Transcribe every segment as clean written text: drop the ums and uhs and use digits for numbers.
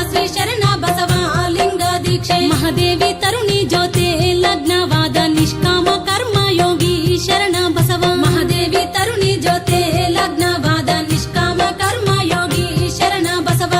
ಶ್ರೀ ಶರಣ ಬಸವ ಲಿಂಗ ದೀಕ್ಷೆ ಮಹಾದೇವಿ ತರುಣಿ ಜ್ಯೋತಿ ಲಗ್ನವಾದ ನಿಷ್ಕಾಮ ಕರ್ಮ ಯೋಗಿ ಶರಣ ಬಸವ ಮಹಾದೇವಿ ತರುಣಿ ಜ್ಯೋತಿ ಲಗ್ನವಾದ ನಿಷ್ಕಾಮ ಕರ್ಮ ಯೋಗಿ ಶರಣ ಬಸವ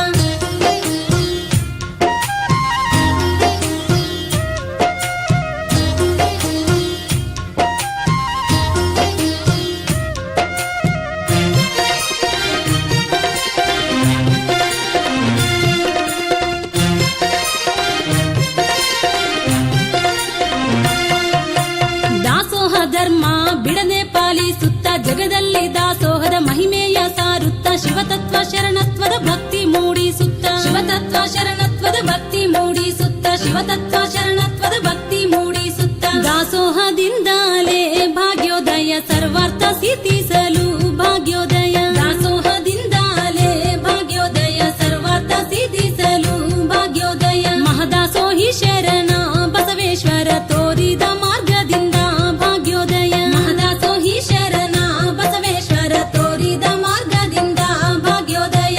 ಧರ್ಮ ಬಿಡದೆ ಪಾಲಿಸುತ್ತ ಜಗದಲ್ಲಿ ದಾಸೋಹದ ಮಹಿಮೆಯ ಸಾರುತ್ತ ಶಿವತತ್ವ ಶರಣತ್ವದ ಭಕ್ತಿ ಮೂಡಿಸುತ್ತ ಶಿವತತ್ವ ಶರಣತ್ವದ ಭಕ್ತಿ ಮೂಡಿಸುತ್ತ ಶಿವತತ್ವ ಶರಣತ್ವದ ಭಕ್ತಿ ಮೂಡಿಸುತ್ತ ದಾಸೋಹದಿಂದಲೇ ಭಾಗ್ಯೋದಯ ಸರ್ವಾರ್ಥ ಸಿದ್ಧಿಸಲು ಭಾಗ್ಯೋದಯ ದಾಸೋಹದಿಂದಲೇ ಭಾಗ್ಯೋದಯ ಸರ್ವಾರ್ಥ ಸಿದ್ಧಿಸಲು ಭಾಗ್ಯೋದಯ ಮಹದಾಸೋಹಿ ಶರಣ ಬಸವೇಶ್ವರ ತೋರಿದ ಮಾರ್ಗದಿಂದ ಭಾಗ್ಯೋದಯ ಮಹದಾಸೋಹಿ ಶರಣ ಬಸವೇಶ್ವರ ತೋರಿದ ಮಾರ್ಗದಿಂದ ಭಾಗ್ಯೋದಯ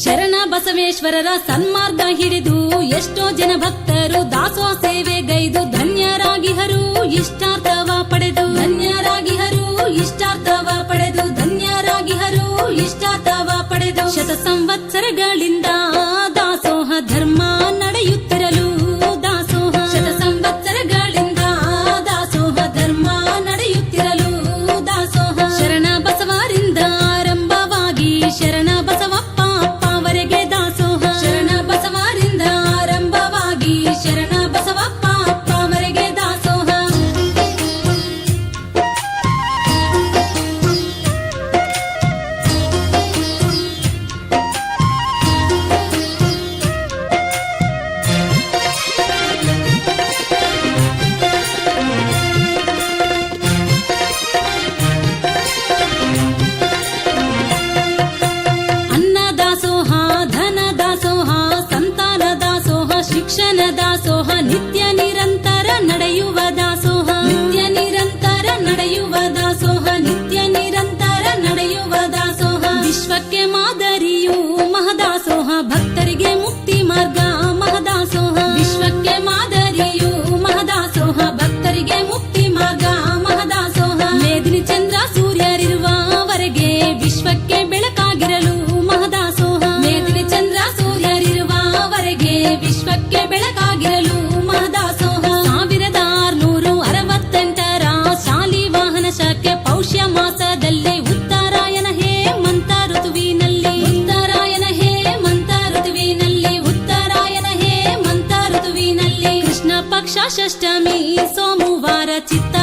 ಶರಣ ಬಸವೇಶ್ವರರ ಸನ್ಮಾರ್ಗ ಹಿಡಿದು ಎಷ್ಟೋ ಜನ ಭಕ್ತರು ದಾಸೋಹ ಸೇವೆಗೈದು ಧನ್ಯರಾಗಿಹರು ಇಷ್ಟಾರ್ಥವ ಪಡೆದು ಧನ್ಯರಾಗಿಹರು ಇಷ್ಟಾರ್ಥವ ಪಡೆದು ಧನ್ಯರಾಗಿಹರು ಇಷ್ಟಾರ್ಥವ ಪಡೆದು ಶತ ಸಂವತ್ಸರಗಳಿಂದ ದಾಸೋಹ ಧರ್ಮ ನಡೆಯುತ್ತಿರಲು ದಾಸೋಹ ಶತ ಸಂವತ್ಸರಗಳಿಂದ ದಾಸೋಹ ಧರ್ಮ ನಡೆಯುತ್ತಿರಲು ದಾಸೋಹ ಶರಣ ಬಸವರಿಂದ ಆರಂಭವಾಗಿ ಶರಣ ಬಸವಪ್ಪ ಅಪ್ಪವರೆಗೆ ದಾಸೋಹ ಶರಣ ಬಸವರಿಂದ ಆರಂಭವಾಗಿ ಶರಣ ಬಸವಪ್ಪ ಅಪ್ಪವರೆಗೆ ದಾಸೋಹ ಅನ್ನ ದಾಸೋಹ ಧನ ದಾಸೋಹ ಸಂತಾನ ದಾಸೋಹ ಶಿಕ್ಷಣ ದಾಸೋಹ ನಿತ್ಯ ನಿರಂತರ ನಡೆಯುವ ದಾಸೋಹ ನಿತ್ಯ ನಿರಂತರ ನಡೆಯುವ ದಾಸೋಹ ನಿತ್ಯ ನಿರಂತರ ನಡೆಯುವ ದಾಸೋಹ ವಿಶ್ವಕ್ಕೆ ಮಾದರಿಯು ಮಹದಾಸೋಹ ಭಕ್ತರಿಗೆ ಮುಕ್ತಿ ಮಾರ್ಗ ಮಹದಾಸೋಹ ವಿಶ್ವಕ್ಕೆ ಮಾದರಿಯು ಮಹದಾಸೋಹ ಭಕ್ತರಿಗೆ ಮುಕ್ತಿ ಮಾರ್ಗ ಮಹದಾಸೋಹ ಮೇದಿನಿ ಚಂದ್ರ ಸೂರ್ಯರಿರುವವರೆಗೆ ವಿಶ್ವಕ್ಕೆ ಬೆಳಕಾಗಿರಲು ಮಹದಾಸೋಹ ಮೇದಿನಿ ಚಂದ್ರ ಸೂರ್ಯರಿರುವವರೆಗೆ ವಿಶ್ವಕ್ಕೆ ಬೆಳಕಾಗಿರಲು ಮಹದಾಸೋಹ 1668ರ ಶಾಲಿವಾಹನ ಶಕೆ ಪೌಷ್ಯ ಮಾಸದಲ್ಲಿ ಉತ್ತರಾಯಣ ಹೇಮಂತ ಋತುವಿನಲ್ಲಿ ಉತ್ತರಾಯಣ ಹೇಮಂತ ಋತುವಿನಲ್ಲಿ ಉತ್ತರಾಯಣ ಹೇಮಂತ ಋತುವಿನಲ್ಲಿ ಕೃಷ್ಣ ಪಕ್ಷ ಷಷ್ಠಮಿ ಸೋಮವಾರ ಚಿತ್ತ